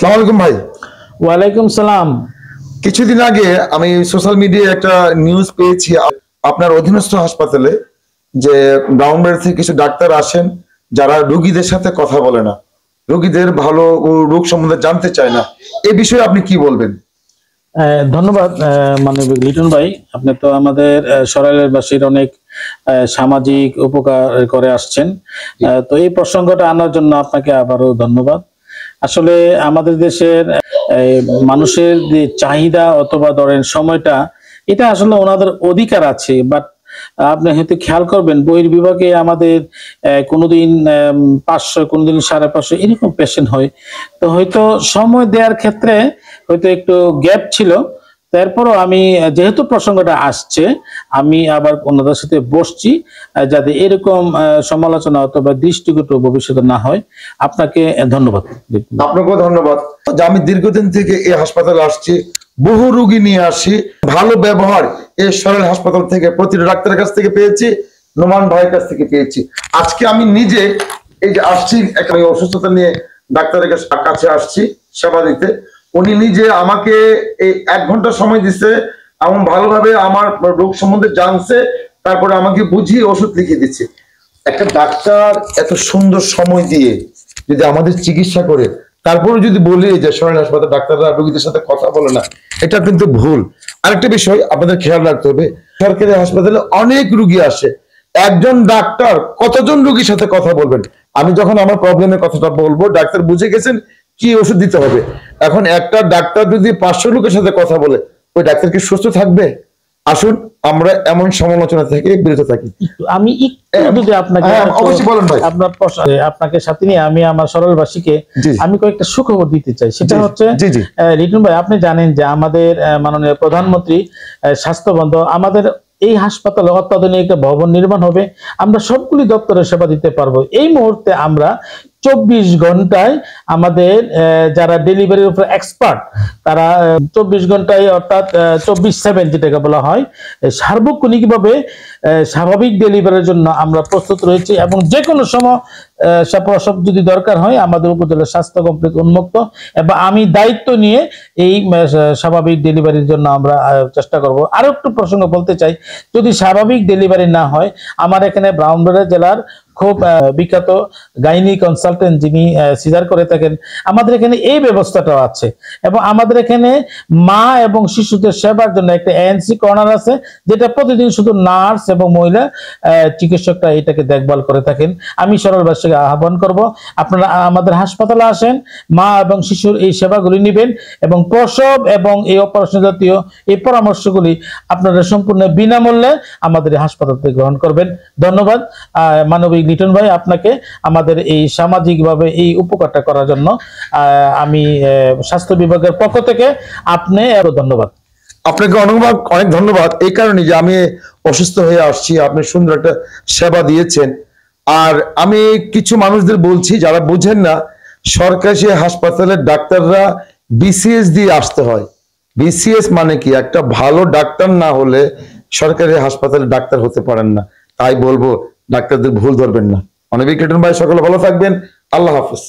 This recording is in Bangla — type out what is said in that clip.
আসসালামু আলাইকুম ভাই। ওয়ালাইকুম সালাম। কিছুদিন আগে আমি সোশ্যাল মিডিয়ায় একটা নিউজ পেয়েছি আপনার অধীনস্থ হাসপাতালে যে ব্রাউনবাড়ি থেকে কিছু ডাক্তার আসেন যারা রোগীদের সাথে কথা বলে না, রোগীদের ভালো ও রোগ সম্বন্ধে জানতে চায় না। এই বিষয়ে আপনি কি বলবেন? ধন্যবাদ মানবিক লিটন ভাই। আপনি তো আমাদের সরাইলের বাসীর অনেক সামাজিক উপকার করে আসছেন। তো এই প্রসঙ্গটা আনার জন্য আপনাকে আবারও ধন্যবাদ। আসলে আমাদের দেশের মানুষের যে চাহিদা অথবা ধরেন সময়টা, এটা আসলে ওনাদের অধিকার আছে, বাট আপনি হয়তো খেয়াল করবেন বহির্বিভাগে আমাদের কোনোদিন 500, কোনোদিন 550 এরকম পেশেন্ট হয়। তো হয়তো সময় দেওয়ার ক্ষেত্রে হয়তো একটু গ্যাপ ছিল। তারপরও আমি যেহেতু প্রসঙ্গটা আসছে, আমি আবার ওনাদের সাথে বসছি যাতে এরকম সমালোচনা অথবা দৃষ্টিকটু ভবিষ্যতে না হয়। আপনাকে ধন্যবাদ। আপনাকেও ধন্যবাদ। আমি দীর্ঘদিন থেকে এই হাসপাতালে আসছি, বহু রোগী নিয়ে আসি, ভালো ব্যবহার এই সরাইল হাসপাতাল থেকে প্রতিটা ডাক্তারের কাছ থেকে পেয়েছি, নোমান ভাইয়ের কাছ থেকে পেয়েছি। আজকে আমি নিজে এই যে আসছি, একটা অসুস্থতা নিয়ে ডাক্তারের কাছে আসছি সেবা দিতে। উনি নিজে আমাকে এই 1 ঘন্টা সময় দিচ্ছে, এমন ভালোভাবে আমার রোগ সম্বন্ধে জানছে, তারপরে আমাকে বুঝিয়ে ওষুধ লিখে দিচ্ছে। একটা ডাক্তার এত সুন্দর সময় দিয়ে যদি আমাদের চিকিৎসা করে, তারপরে যদি বলি যে সরাইল হাসপাতাল ডাক্তাররা রোগীদের সাথে কথা বলে না, এটা কিন্তু ভুল। আরেকটা বিষয় আপনাদের খেয়াল রাখতে হবে, সরকারি হাসপাতালে অনেক রোগী আসে, একজন ডাক্তার কতজন রোগীর সাথে কথা বলবেন? আমি যখন আমার প্রবলেমের কথাটা বলবো, ডাক্তার বুঝে গেছেন কি ওষুধ দিতে হবে। এখন একটা ডাক্তার যদি 500 লোকের সাথে কথা বলে, ওই ডাক্তার কি সুস্থ থাকবে? আসুন আমরা এমন সমালোচনা থেকে বিরত থাকি। আমি একটু যদি আপনাকে অবশ্যই বলেন ভাই। আপনাকে সাথে নিয়ে আমি আমার সরলবাসীকে আমি কয়েকটা সুখবর দিতে চাই। সেটা হচ্ছে রিটন ভাই, আপনি জানেন যে আমাদের মাননীয় প্রধানমন্ত্রী স্বাস্থ্য বন্ধ, আমাদের এই হাসপাতালে অত্যাধুনিক একটা ভবন নির্মাণ হবে, আমরা সবগুলি দপ্তরের সেবা দিতে পারবো। এই মুহূর্তে আমরা 24 ঘন্টায় আমাদের যারা ডেলিভারির উপর এক্সপার্ট, তারা 24 ঘন্টায় অর্থাৎ 24/7 যেটাকে বলা হয়, সার্বক্ষণিকভাবে স্বাভাবিক ডেলিভারির জন্য আমরা প্রস্তুত রয়েছি। এবং যে কোনো সময় প্রসব যদি দরকার হয়, আমাদের উপজেলা স্বাস্থ্য কমপ্লেক্স উন্মুক্ত, এবং আমি দায়িত্ব নিয়ে এই স্বাভাবিক ডেলিভারির জন্য আমরা চেষ্টা করব। আরো একটু প্রসঙ্গ বলতে চাই, যদি স্বাভাবিক ডেলিভারি না হয়, আমার এখানে ব্রাহ্মণবাড়িয়া জেলার খুব বিখ্যাত গাইনি কনসালটেন্ট যিনি সিজার করে থাকেন, আমাদের এখানে এই ব্যবস্থাটাও আছে। এবং আমাদের এখানে মা এবং শিশুদের সেবার জন্য একটা এএনসি কর্নার আছে, যেটা প্রতিদিন শুধু নার্স এবং মহিলা চিকিৎসকরা এটাকে দেখভাল করে থাকেন। আমি সরলবাসীকে আহ্বান করব, আপনারা আমাদের হাসপাতালে আসেন, মা এবং শিশুর এই সেবাগুলি নেবেন, এবং প্রসব এবং এই অপারেশন জাতীয় এই পরামর্শগুলি আপনারা সম্পূর্ণ বিনামূল্যে আমাদের হাসপাতাল থেকে গ্রহণ করবেন। ধন্যবাদ মানবিক লিটন ভাই, আপনাকে আমাদের এই সামাজিকভাবে এই উপকারটা করার জন্য আমি স্বাস্থ্য বিভাগের পক্ষ থেকে আপনি আরো ধন্যবাদ। আপনাকে অনেক ধন্যবাদ। এই কারণে যে আমি অসুস্থ হয়ে আসছি, আপনি সুন্দর একটা সেবা দিয়েছেন। আর আমি কিছু মানুষদের বলছি যারা বুঝেন না, সরকারি হাসপাতালের ডাক্তাররা বিসিএস দিয়ে আসতে হয়। বিসিএস মানে কি? একটা ভালো ডাক্তার না হলে সরকারি হাসপাতালে ডাক্তার হতে পারেন না। তাই বলবো ডাক্তারদের ভুল ধরবেন না। অনেক ভাই, সকলে ভালো থাকবেন। আল্লাহ হাফেজ।